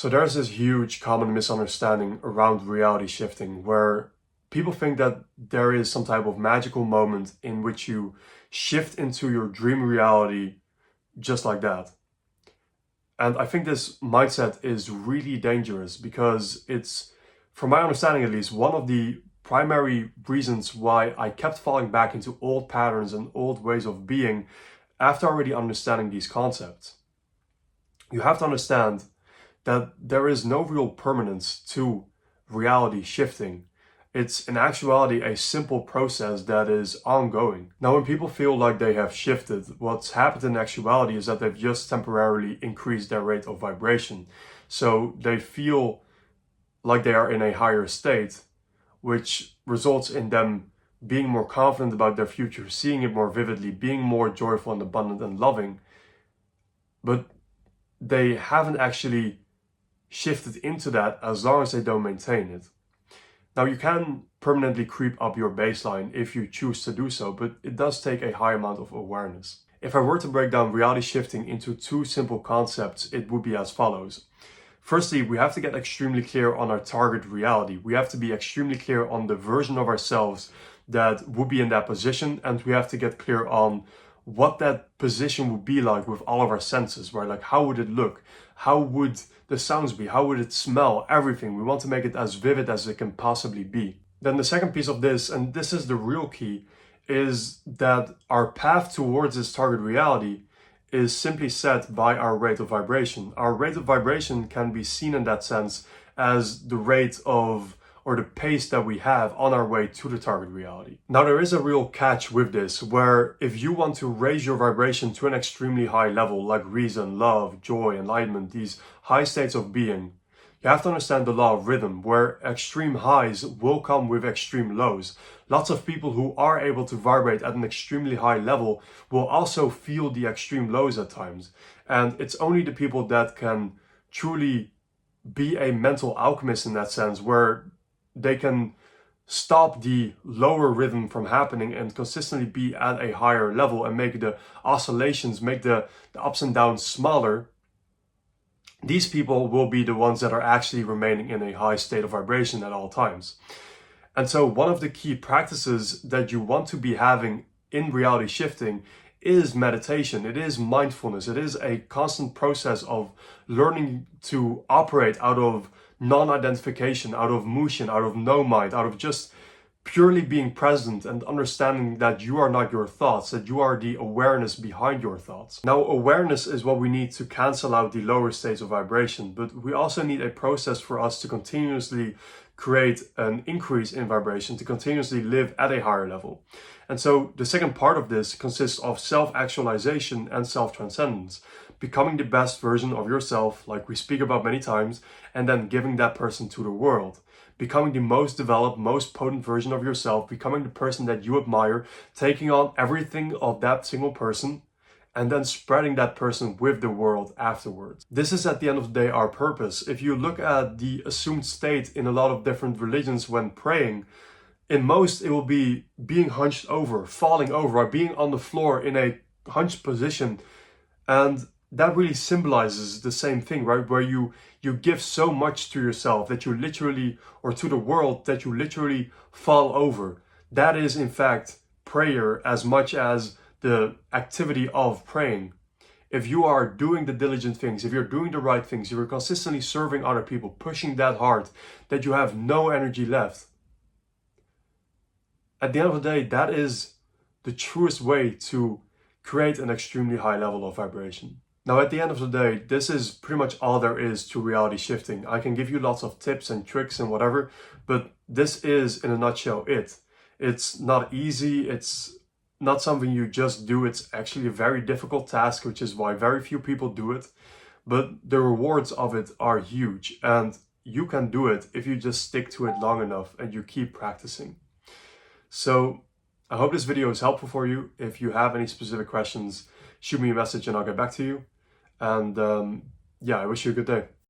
So there's this huge common misunderstanding around reality shifting where people think that there is some type of magical moment in which you shift into your dream reality just like that. And I think this mindset is really dangerous because it's, from my understanding at least, one of the primary reasons why I kept falling back into old patterns and old ways of being after already understanding these concepts. You have to understand that there is no real permanence to reality shifting. It's in actuality a simple process that is ongoing. Now, when people feel like they have shifted, what's happened in actuality is that they've just temporarily increased their rate of vibration. So they feel like they are in a higher state, which results in them being more confident about their future, seeing it more vividly, being more joyful and abundant and loving. But they haven't actually shifted into that as long as they don't maintain it. Now, you can permanently creep up your baseline if you choose to do so, but it does take a high amount of awareness. If I were to break down reality shifting into two simple concepts, it would be as follows. Firstly, we have to get extremely clear on our target reality. We have to be extremely clear on the version of ourselves that would be in that position, and we have to get clear on what that position would be like with all of our senses, right? Like, how would it look? How would the sounds be? How would it smell? Everything. We want to make it as vivid as it can possibly be. Then the second piece of this, and this is the real key, is that our path towards this target reality is simply set by our rate of vibration. Our rate of vibration can be seen in that sense as the rate of, or the pace that we have on our way to the target reality. Now, there is a real catch with this, where if you want to raise your vibration to an extremely high level, like reason, love, joy, enlightenment, these high states of being, you have to understand the law of rhythm, where extreme highs will come with extreme lows. Lots of people who are able to vibrate at an extremely high level will also feel the extreme lows at times. And it's only the people that can truly be a mental alchemist in that sense, where they can stop the lower rhythm from happening and consistently be at a higher level and make the oscillations, make the ups and downs smaller. These people will be the ones that are actually remaining in a high state of vibration at all times. And so one of the key practices that you want to be having in reality shifting is meditation. It is mindfulness. It is a constant process of learning to operate out of non-identification, out of mushin, out of no mind, out of just purely being present and understanding that you are not your thoughts, that you are the awareness behind your thoughts. Now, awareness is what we need to cancel out the lower states of vibration, but we also need a process for us to continuously create an increase in vibration, to continuously live at a higher level. And so the second part of this consists of self-actualization and self-transcendence, becoming the best version of yourself, like we speak about many times, and then giving that person to the world. Becoming the most developed, most potent version of yourself, becoming the person that you admire, taking on everything of that single person, and then spreading that person with the world afterwards. This is at the end of the day our purpose. If you look at the assumed state in a lot of different religions when praying, in most it will be being hunched over, falling over, or being on the floor in a hunched position. And that really symbolizes the same thing, right? Where you give so much to yourself that you literally, or to the world, that you literally fall over. That is in fact prayer as much as the activity of praying. If you are doing the diligent things, if you're doing the right things, if you're consistently serving other people, pushing that hard that you have no energy left, at the end of the day, that is the truest way to create an extremely high level of vibration. Now, at the end of the day, this is pretty much all there is to reality shifting. I can give you lots of tips and tricks and whatever, but this is, in a nutshell, it. It's not easy. It's not something you just do. It's actually a very difficult task, which is why very few people do it. But the rewards of it are huge, and you can do it if you just stick to it long enough and you keep practicing. So I hope this video is helpful for you. If you have any specific questions, shoot me a message and I'll get back to you. And yeah, I wish you a good day.